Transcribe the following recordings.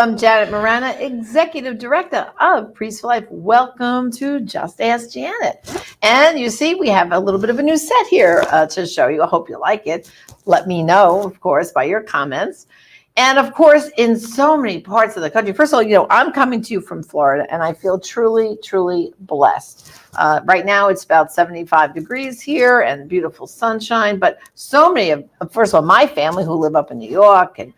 I'm Janet Morana, Executive Director of Priest for Life. Welcome to Just Ask Janet. And you see, we have a little bit of a new set here to show you. I hope you like it. Let me know, of course, by your comments. And of course, in so many parts of the country, first of all, I'm coming to you from Florida, and I feel truly, truly blessed. Right now, it's about 75 degrees here and beautiful sunshine. But so many of, first of all, my family who live up in New York and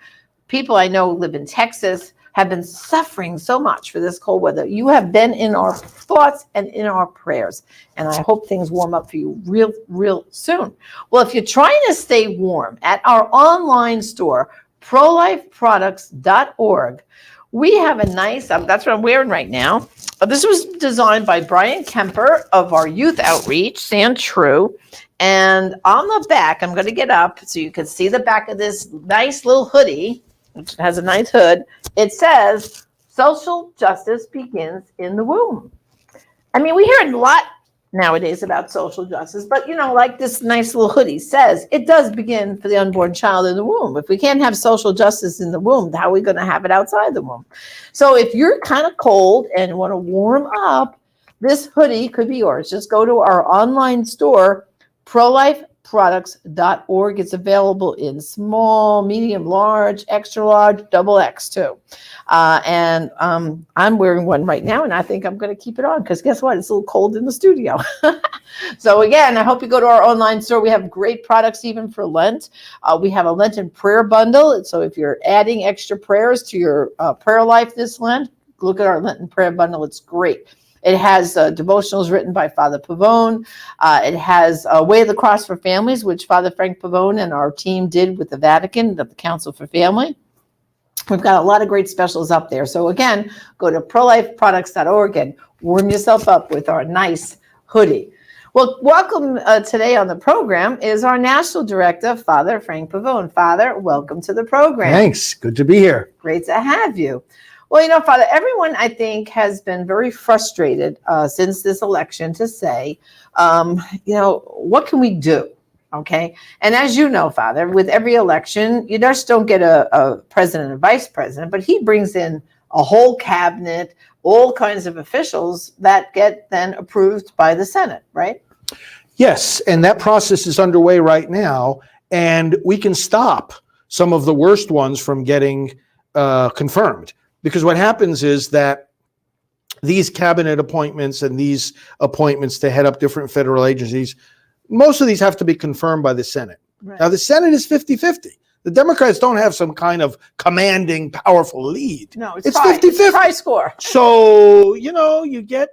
people I know who live in Texas have been suffering so much for this cold weather. You have been in our thoughts and in our prayers. And I hope things warm up for you real, real soon. Well, if you're trying to stay warm, at our online store, prolifeproducts.org, we have a nice, that's what I'm wearing right now. This was designed by Brian Kemper of our youth outreach, Stand True. And on the back, I'm going to get up so you can see the back of this nice little hoodie, which has a nice hood. It says, social justice begins in the womb. I mean, we hear a lot nowadays about social justice, but like this nice little hoodie says, it does begin for the unborn child in the womb. If we can't have social justice in the womb, how are we going to have it outside the womb? So if you're kind of cold and want to warm up, this hoodie could be yours. Just go to our online store, prolifeproducts.org. It's available in small, medium, large, extra large, double X too. And I'm wearing one right now, and I think I'm going to keep it on because guess what? It's a little cold in the studio. So again, I hope you go to our online store. We have great products even for Lent. We have a Lenten prayer bundle. So if you're adding extra prayers to your prayer life this Lent, look at our Lenten prayer bundle. It's great. It has devotionals written by Father Pavone. It has Way of the Cross for Families, which Father Frank Pavone and our team did with the Vatican, the Council for Family. We've got a lot of great specials up there. So again, go to prolifeproducts.org and warm yourself up with our nice hoodie. Well, welcome today on the program is our National Director, Father Frank Pavone. Father, welcome to the program. Thanks. Good to be here. Great to have you. Well, Father, everyone, I think, has been very frustrated since this election to say, what can we do? Okay. And as you know, Father, with every election, you just don't get a president and vice president, but he brings in a whole cabinet, all kinds of officials that get then approved by the Senate, right? Yes. And that process is underway right now. And we can stop some of the worst ones from getting confirmed. Because what happens is that these cabinet appointments and these appointments to head up different federal agencies, most of these have to be confirmed by the Senate. Right. Now, the Senate is 50-50. The Democrats don't have some kind of commanding, powerful lead. No, it's 50-50. High score. So, you get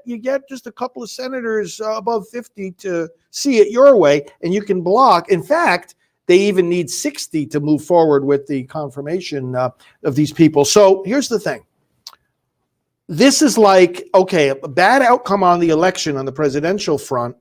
just a couple of senators above 50 to see it your way, and you can block. In fact, they even need 60 to move forward with the confirmation of these people. So here's the thing. This is like, okay, a bad outcome on the election on the presidential front,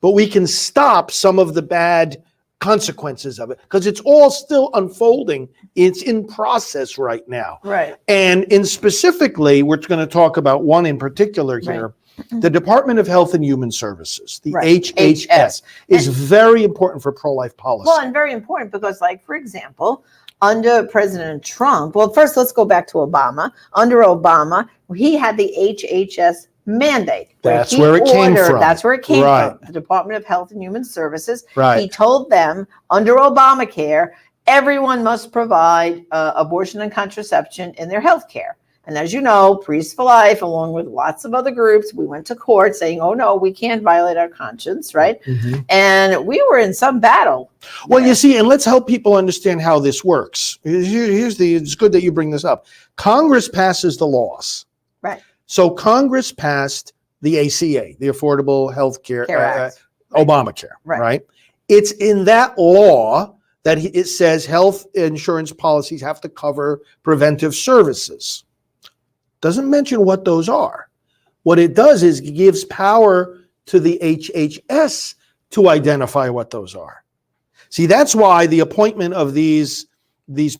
but we can stop some of the bad consequences of it because it's all still unfolding. It's in process right now. Right. And specifically, we're going to talk about one in particular here. Right. The Department of Health and Human Services, the HHS, is very important for pro-life policy. Well, and very important because, for example, under President Trump, well, first let's go back to Obama. Under Obama, he had the HHS mandate. That's where it came from. That's where it came from, the Department of Health and Human Services. Right. He told them, under Obamacare, everyone must provide abortion and contraception in their health care. And as you know, Priests for Life, along with lots of other groups, we went to court saying, oh, no, we can't violate our conscience, right? Mm-hmm. And we were in some battle. Well, you see, and let's help people understand how this works. It's good that you bring this up. Congress passes the laws. Right. So Congress passed the ACA, the Affordable Health Care Act. Obamacare, right? It's in that law that it says health insurance policies have to cover preventive services. Doesn't mention what those are. What it does is it gives power to the HHS to identify what those are. See, that's why the appointment of these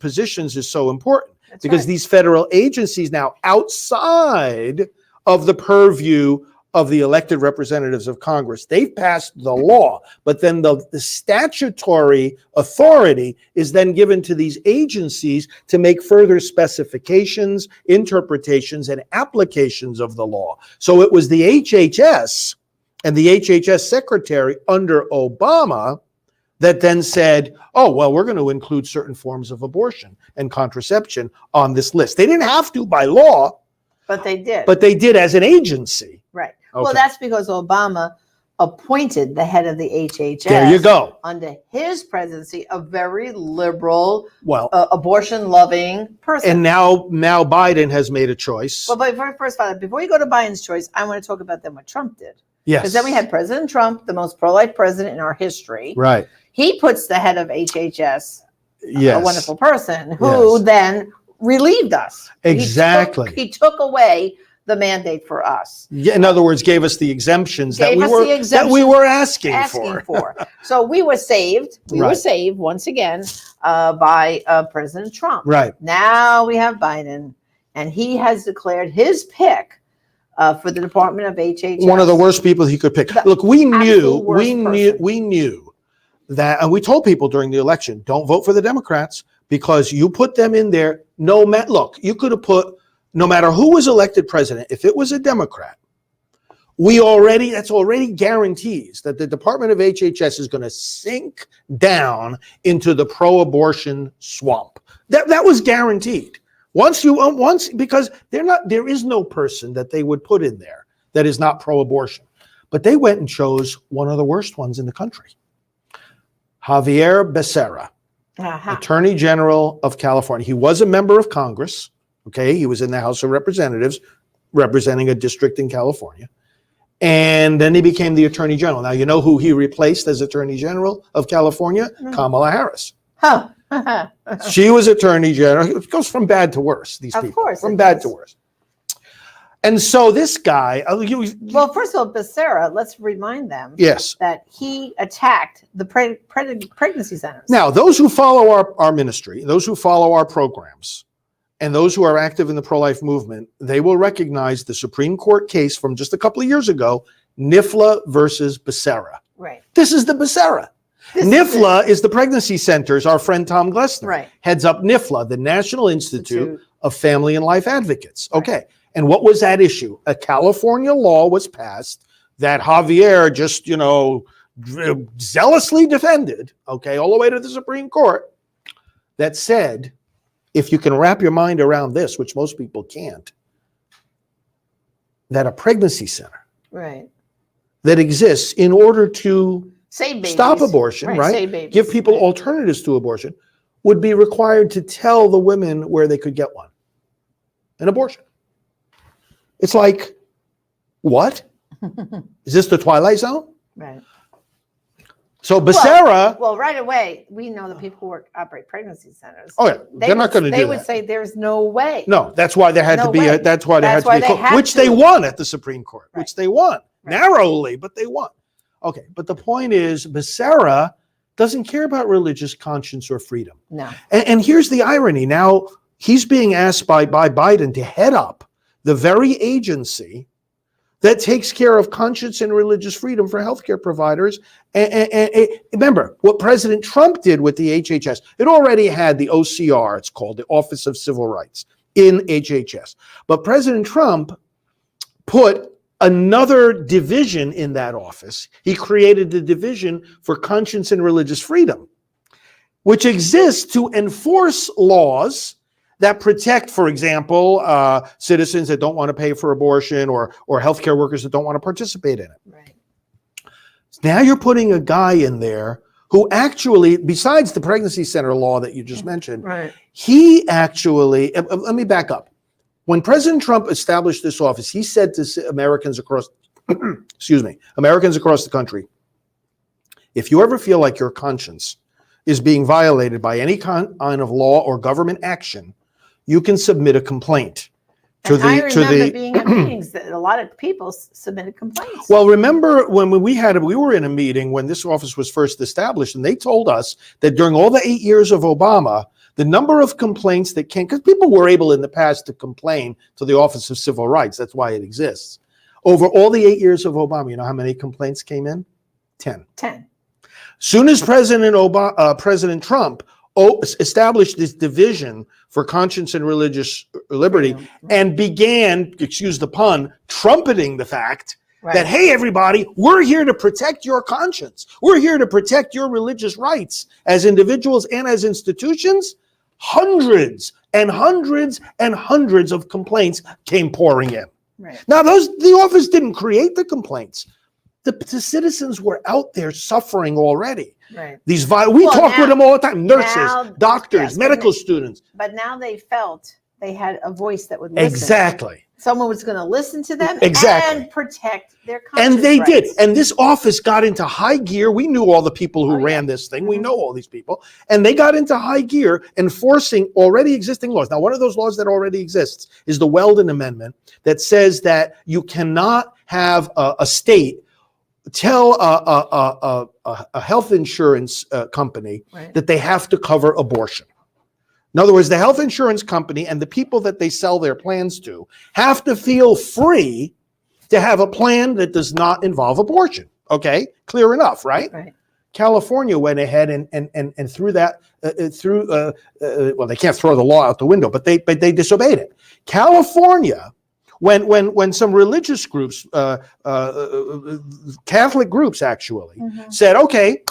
positions is so important. That's because these federal agencies now outside of the purview of the elected representatives of Congress. They've passed the law, but then the statutory authority is then given to these agencies to make further specifications, interpretations, and applications of the law. So it was the HHS and the HHS secretary under Obama that then said, oh, well, we're going to include certain forms of abortion and contraception on this list. They didn't have to by law, But they did. but they did as an agency. Right. Okay. Well, that's because Obama appointed the head of the HHS. There you go. Under his presidency, a very liberal, Well, abortion-loving person. and now Biden has made a choice. Well, but first of all, before you go to Biden's choice, I want to talk about then what Trump did. Yes. Because then we had President Trump, the most pro-life president in our history. Right. He puts the head of HHS, Yes. a wonderful person, who Yes. then relieved us. Exactly. He took away the mandate for us. Yeah, in other words, gave us the exemptions that Gave we us were the exemptions asking asking for. for. So we were saved. We were Right. saved once again by President Trump. Right. Now we have Biden, and he has declared his pick for the Department of HHS. One of the worst people he could pick. The Look, we absolute worst knew that, and we told people during the election, don't vote for the Democrats because you put them in there. Look, you could have put, no matter who was elected president, if it was a Democrat, that's already guarantees that the Department of HHS is going to sink down into the pro-abortion swamp. That was guaranteed. Because there is no person that they would put in there that is not pro-abortion. But they went and chose one of the worst ones in the country. Javier Becerra, Attorney General of California. He was a member of Congress. Okay, he was in the House of Representatives representing a district in California. And then he became the Attorney General. Now, you know who he replaced as Attorney General of California? Kamala Harris. Huh. She was Attorney General. It goes from bad to worse, these people. Of course. From bad to worse. And so this guy... Well, first of all, Becerra, let's remind them yes. that he attacked the pregnancy centers. Now, those who follow our ministry, those who follow our programs, and those who are active in the pro-life movement, they will recognize the Supreme Court case from just a couple of years ago, NIFLA versus Becerra. Right. This is the Becerra. NIFLA is the pregnancy centers. Our friend Tom Glessner heads up NIFLA, the National Institute of Family and Life Advocates. Okay. Right. And what was that issue? A California law was passed that Javier just, zealously defended, okay, all the way to the Supreme Court, that said, if you can wrap your mind around this, which most people can't, that a pregnancy center that exists in order to stop abortion, right? Give people alternatives to abortion, would be required to tell the women where they could get one. An abortion. It's like, what? Is this the Twilight Zone? Right. So Becerra... Well, right away, we know the people who operate pregnancy centers. Oh, yeah. They're not going to do that. They would say there's no way. No, that's why there had to be which they won at the Supreme Court, which they won. Narrowly, but they won. Okay, but the point is, Becerra doesn't care about religious conscience or freedom. No. And here's the irony. Now, he's being asked by Biden to head up the very agency that takes care of conscience and religious freedom for healthcare providers. And remember, what President Trump did with the HHS, it already had the OCR, it's called, the Office of Civil Rights, in HHS. But President Trump put another division in that office. He created the Division for Conscience and Religious Freedom, which exists to enforce laws that protect, for example, citizens that don't want to pay for abortion or healthcare workers that don't want to participate in it. Right. Now you're putting a guy in there who actually, besides the pregnancy center law that you just mentioned, he actually, let me back up. When President Trump established this office, he said to Americans across, Americans across the country, if you ever feel like your conscience is being violated by any kind of law or government action, you can submit a complaint to the. I remember being at meetings that a lot of people submitted complaints. Well, remember when we were in a meeting when this office was first established, and they told us that during all the 8 years of Obama, the number of complaints that came, because people were able in the past to complain to the Office of Civil Rights, that's why it exists. Over all the 8 years of Obama, you know how many complaints came in? 10. 10. Soon as President Trump established this division for conscience and religious liberty and began, excuse the pun, trumpeting the fact that, hey, everybody, we're here to protect your conscience. We're here to protect your religious rights as individuals and as institutions. Hundreds and hundreds and hundreds of complaints came pouring in. Now, the office didn't create the complaints. The citizens were out there suffering already. We talk with them all the time, nurses, doctors, medical students. But now they felt they had a voice that would listen. Exactly. Someone was going to listen to them and protect their conscience. And they rights. did. And this office got into high gear. We knew all the people who ran this thing. We know all these people. And they got into high gear enforcing already existing laws. Now, one of those laws that already exists is the Weldon Amendment that says that you cannot have a state tell a health insurance company that they have to cover abortion. In other words, the health insurance company and the people that they sell their plans to have to feel free to have a plan that does not involve abortion. Okay, clear enough, right? California went ahead and threw that well, they can't throw the law out the window, but they disobeyed it. California, when some religious groups, Catholic groups actually, said, okay,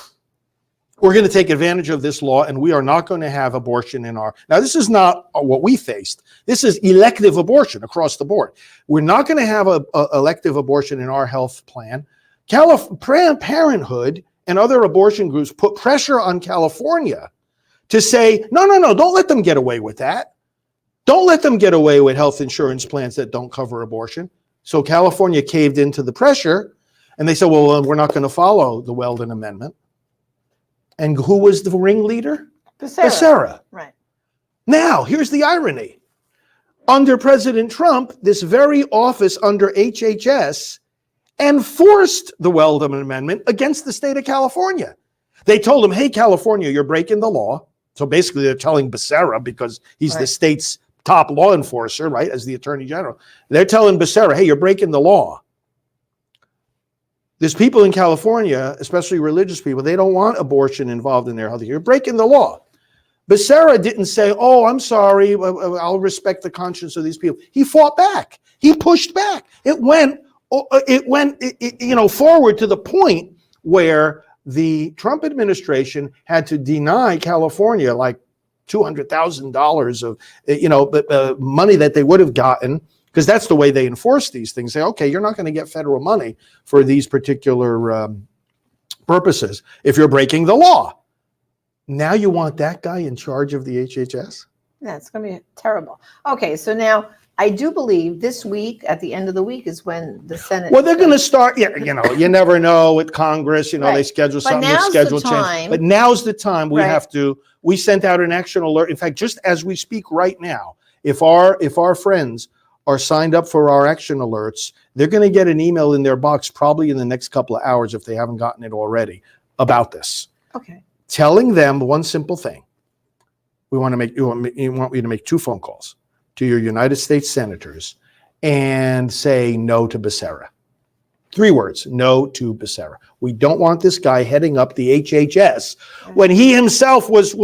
we're going to take advantage of this law and we are not going to have abortion in our... Now, this is not what we faced. This is elective abortion across the board. We're not going to have a elective abortion in our health plan. Planned Parenthood and other abortion groups put pressure on California to say, no, don't let them get away with that. Don't let them get away with health insurance plans that don't cover abortion. So California caved into the pressure and they said, well, we're not going to follow the Weldon Amendment. And who was the ringleader? Becerra. Right. Now, here's the irony. Under President Trump, this very office under HHS enforced the Weldon Amendment against the state of California. They told him, hey, California, you're breaking the law. So basically they're telling Becerra, because he's the state's top law enforcer, right, as the attorney general. They're telling Becerra, hey, you're breaking the law. There's people in California, especially religious people, they don't want abortion involved in their health care. You're breaking the law. Becerra didn't say, oh, I'm sorry, I'll respect the conscience of these people. He fought back. He pushed back. It went forward to the point where the Trump administration had to deny California like $200,000 of money that they would have gotten, because that's the way they enforce these things. Say, okay, you're not going to get federal money for these particular purposes if you're breaking the law. Now you want that guy in charge of the HHS? Yeah, it's going to be terrible. Okay, so now I do believe this week, at the end of the week, is when the Senate... Well, they're going to start, you never know with Congress, they schedule something, they schedule change. But now's the time we sent out an action alert. In fact, just as we speak right now, if our friends are signed up for our action alerts, they're going to get an email in their box probably in the next couple of hours, if they haven't gotten it already, about this. Okay. Telling them one simple thing. We want you to make 2 phone calls to your United States senators and say no to Becerra. 3 words, no to Becerra. We don't want this guy heading up the HHS when he himself was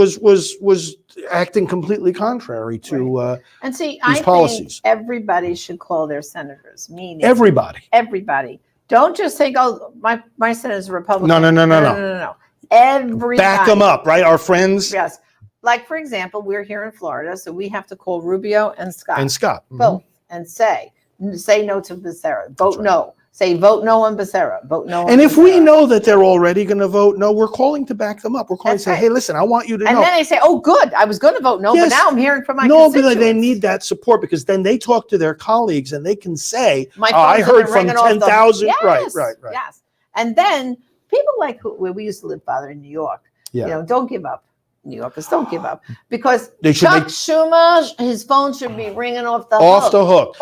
acting completely contrary to and see, these policies. Think everybody should call their senators, meaning everybody. Don't just say, oh, my senator's a Republican. No. Everybody. Back them up, right? Our friends. Yes. Like, for example, we're here in Florida, so we have to call Rubio and Scott. Both. And say no to Becerra. Vote no. Say vote no on Becerra. Vote no on And if Becerra. we know that they're already going to vote no, we're calling to back them up. We're calling to say, hey, listen, I want you to know. And then they say, oh, good, I was going to vote no, but now I'm hearing from my constituents. But they need that support, because then they talk to their colleagues and they can say, I heard from 10,000. Yes, Right. Yes. And then people like where we used to live, Father, in New York, don't give up. New Yorkers, don't give up, because Chuck Schumer, his phone should be ringing off the hook.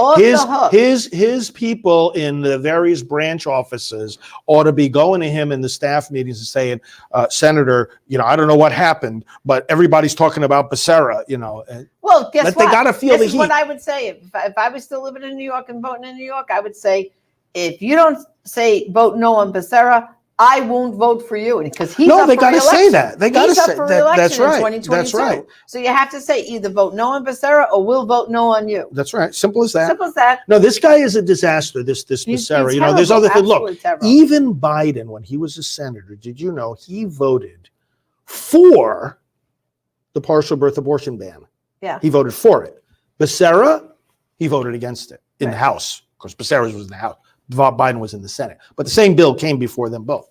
His people in the various branch offices ought to be going to him in the staff meetings and saying, Senator, I don't know what happened, but everybody's talking about Becerra, Well, guess what? They got to feel the heat. This is what I would say. If I was still living in New York and voting in New York, I would say, if you don't say vote no on Becerra, I won't vote for you, because he's No, up they for got to say re-election. that. They got to He's up say for that. re-election That's in right. 2022. That's right. So you have to say either vote no on Becerra or we'll vote no on you. That's right. Simple as that. Simple as that. No, this guy is a disaster. This He's Becerra. You know, there's terrible, other things. Look, absolutely terrible. even Biden, when he was a senator, did you know he voted for the partial birth abortion ban? Yeah. He voted for it. Becerra, he voted against it in the Right. House. Of course, Becerra was in the House. Biden was in the Senate. But the same bill came before them both.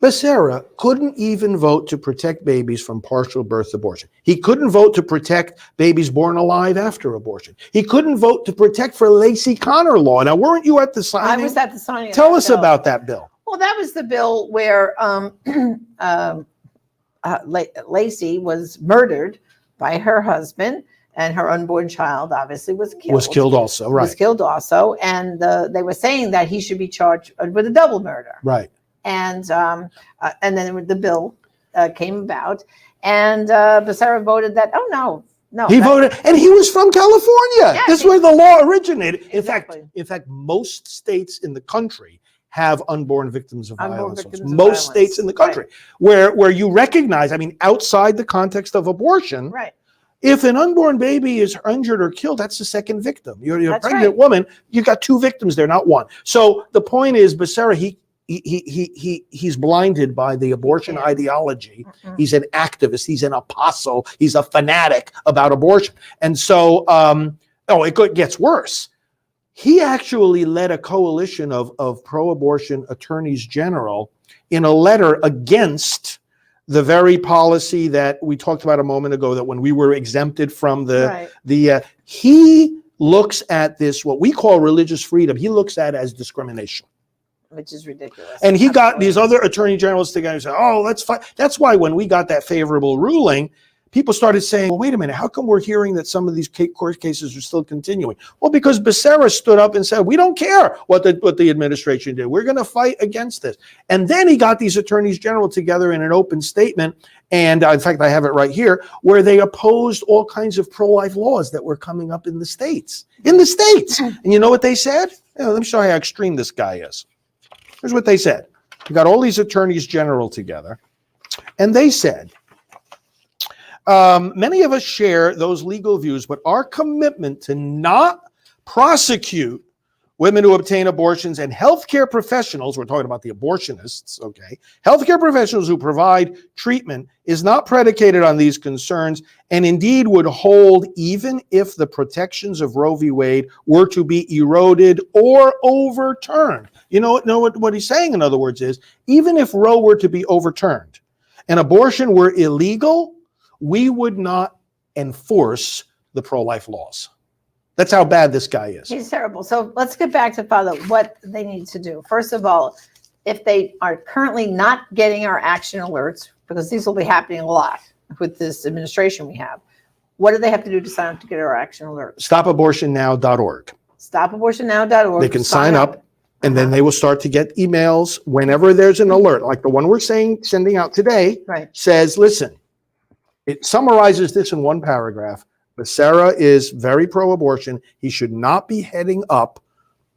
Becerra couldn't even vote to protect babies from partial birth abortion. He couldn't vote to protect babies born alive after abortion. He couldn't vote to protect for Lacey Connor law. Now, weren't you at the signing? I was at the signing. of Tell that us bill. about that bill. Well, that was the bill where Lacey was murdered by her husband, and her unborn child obviously was killed. Was killed also, right? Was killed also, and they were saying that he should be charged with a double murder. Right. And then the bill came about, and Becerra voted that. Oh no, He voted, and he was from California. Yes, This is where the law originated. Exactly. In fact, most states in the country have unborn victims of Unborn violence. victims of Most violence. states in the country, where you recognize, I mean, outside the context of abortion, Right. if an unborn baby is injured or killed, that's the second victim. You're a That's pregnant right. woman, you got two victims there, not one. So the point is, Becerra, he's blinded by the abortion can't. ideology. Mm-mm. He's an activist. He's an apostle. He's a fanatic about abortion. And so, it gets worse. He actually led a coalition of pro-abortion attorneys general in a letter against the very policy that we talked about a moment ago, that when we were exempted from he looks at this, what we call religious freedom, he looks at as discrimination. Which is ridiculous. And he got Absolutely. these other attorney generals together and said, oh, let's fight. That's why when we got that favorable ruling, people started saying, well, wait a minute, how come we're hearing that some of these court cases are still continuing? Well, because Becerra stood up and said, we don't care what the administration did. We're going to fight against this. And then he got these attorneys general together in an open statement. And in fact, I have it right here, where they opposed all kinds of pro-life laws that were coming up in the states. And you know what they said? Let me show you how extreme this guy is. Here's what they said. You got all these attorneys general together, and they said, many of us share those legal views, but our commitment to not prosecute women who obtain abortions and healthcare professionals, we're talking about the abortionists, okay, healthcare professionals who provide treatment is not predicated on these concerns, and indeed would hold even if the protections of Roe v. Wade were to be eroded or overturned. You know what he's saying, in other words, is even if Roe were to be overturned and abortion were illegal, we would not enforce the pro-life laws. That's how bad this guy is. He's terrible. So let's get back to Father, what they need to do. First of all, if they are currently not getting our action alerts, because these will be happening a lot with this administration we have, what do they have to do to sign up to get our action alerts? StopAbortionNow.org. StopAbortionNow.org. They can sign up, and then they will start to get emails whenever there's an alert, like the one we're sending out today. Right. Says, listen, it summarizes this in one paragraph. Becerra is very pro-abortion. He should not be heading up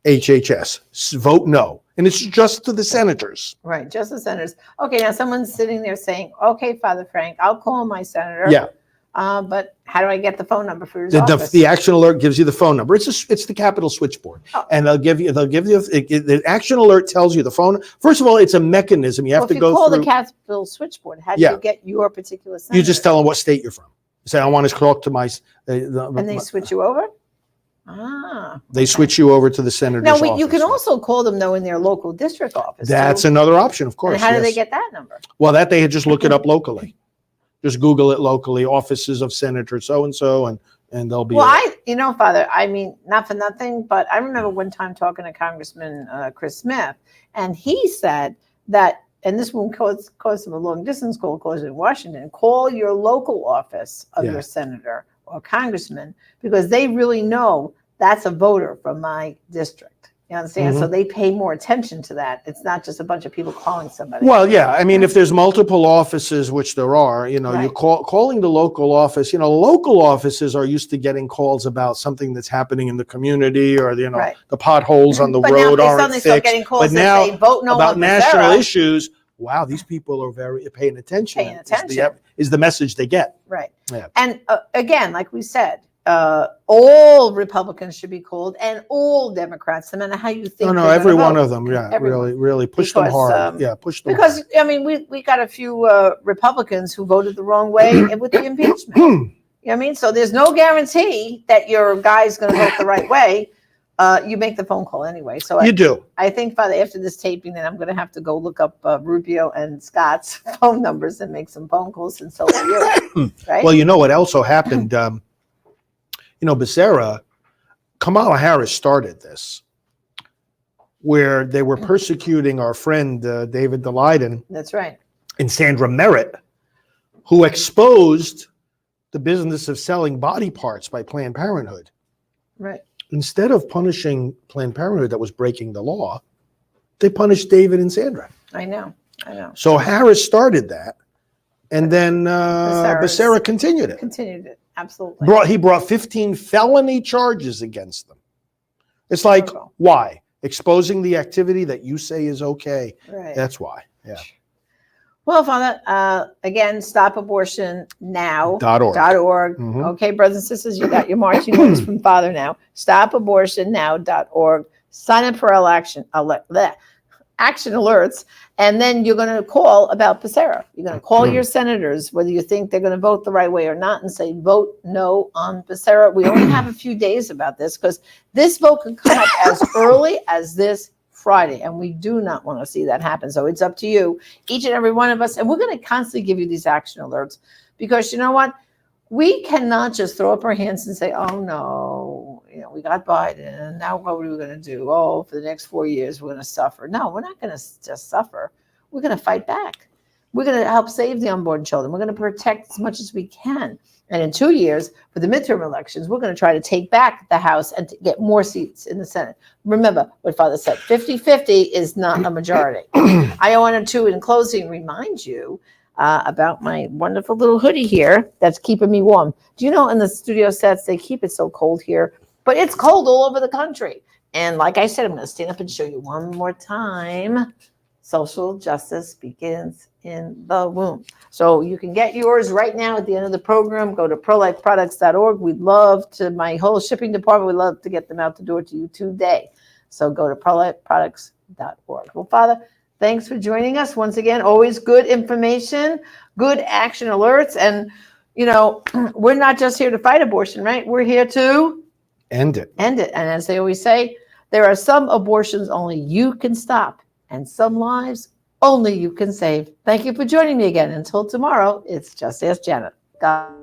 HHS. Vote no. And it's just to the senators. Right, just the senators. Okay, now someone's sitting there saying, okay, Father Frank, I'll call my senator. Yeah. But how do I get the phone number for his office? The action alert gives you the phone number. It's the Capitol switchboard, and they'll give you the action alert tells you the phone. First of all, it's a mechanism you have to go through. If you call the Capitol switchboard, how do you get your particular senator? You just tell them what state you're from. You say, I want to talk to my. And they switch you over. They switch you over to the senator's now office. you can also call them though in their local district office. That's too. another option, of course. And how do they get that number? Well, that they just look it up locally. Just Google it locally, offices of Senator so-and-so, and they'll be. Well, Father, I mean, not for nothing, but I remember one time talking to Congressman Chris Smith, and he said that, and this won't cause him a long distance call, cause in Washington, call your local office of your senator or congressman, because they really know that's a voter from my district. You understand? So they pay more attention to that. It's not just a bunch of people calling somebody. Well, yeah. I mean, if there's multiple offices, which there are, you Right. calling the local office. Local offices are used to getting calls about something that's happening in the community, or Right. the potholes on the But now road they aren't suddenly start fixed. getting calls But that now say, vote no about on national Becerra. issues, wow, these people are very paying attention. Paying attention. Is the message they get. Right. Yeah. And again, like we said, all Republicans should be called, and all Democrats, no matter how you think. No, they're every gonna one vote. of them. Yeah, Everyone. really push them Because, hard. Yeah, push them Because hard. I mean, we got a few Republicans who voted the wrong way with the impeachment. You know what I mean? So there's no guarantee that your guy's going to vote the right way. You make the phone call anyway. So You do. I think, Father, after this taping, then I'm going to have to go look up Rubio and Scott's phone numbers and make some phone calls, and so will you. Right? Well, you know what also happened? Becerra, Kamala Harris started this, where they were persecuting our friend David Daleiden That's right. and Sandra Merritt, who exposed the business of selling body parts by Planned Parenthood. Right. Instead of punishing Planned Parenthood that was breaking the law, they punished David and Sandra. I know. So Harris started that, and then Becerra continued it. Continued it. Absolutely. He brought 15 felony charges against them. It's like, why? Exposing the activity that you say is okay. Right. That's why. Yeah. Well, Father, again, stopabortionnow.org. Mhm. Okay, brothers and sisters, you got your marching orders from Father now. Stopabortionnow.org. Sign up for action alerts, and then you're going to call about Becerra. You're going to call your senators, whether you think they're going to vote the right way or not, and say, vote no on Becerra. We only have a few days about this, because this vote can come up as early as this Friday, and we do not want to see that happen. So it's up to you, each and every one of us, and we're going to constantly give you these action alerts, because you know what? We cannot just throw up our hands and say, oh no, we got Biden, now what are we going to do? Oh, for the next 4 years, we're going to suffer. No, we're not going to just suffer. We're going to fight back. We're going to help save the unborn children. We're going to protect as much as we can. And in 2 years, for the midterm elections, we're going to try to take back the House and to get more seats in the Senate. Remember what Father said, 50-50 is not a majority. I wanted to, in closing, remind you about my wonderful little hoodie here that's keeping me warm. Do you know in the studio sets, they keep it so cold here, but it's cold all over the country. And like I said, I'm going to stand up and show you one more time. Social justice begins in the womb. So you can get yours right now at the end of the program. Go to prolifeproducts.org. We'd love to, my whole shipping department would love to get them out the door to you today. So go to prolifeproducts.org. Well, Father, thanks for joining us once again. Always good information, good action alerts. And, we're not just here to fight abortion, right? We're here to end it. And as they always say, there are some abortions only you can stop, and some lives only you can save. Thank you for joining me again. Until tomorrow, it's Just Ask Janet. God.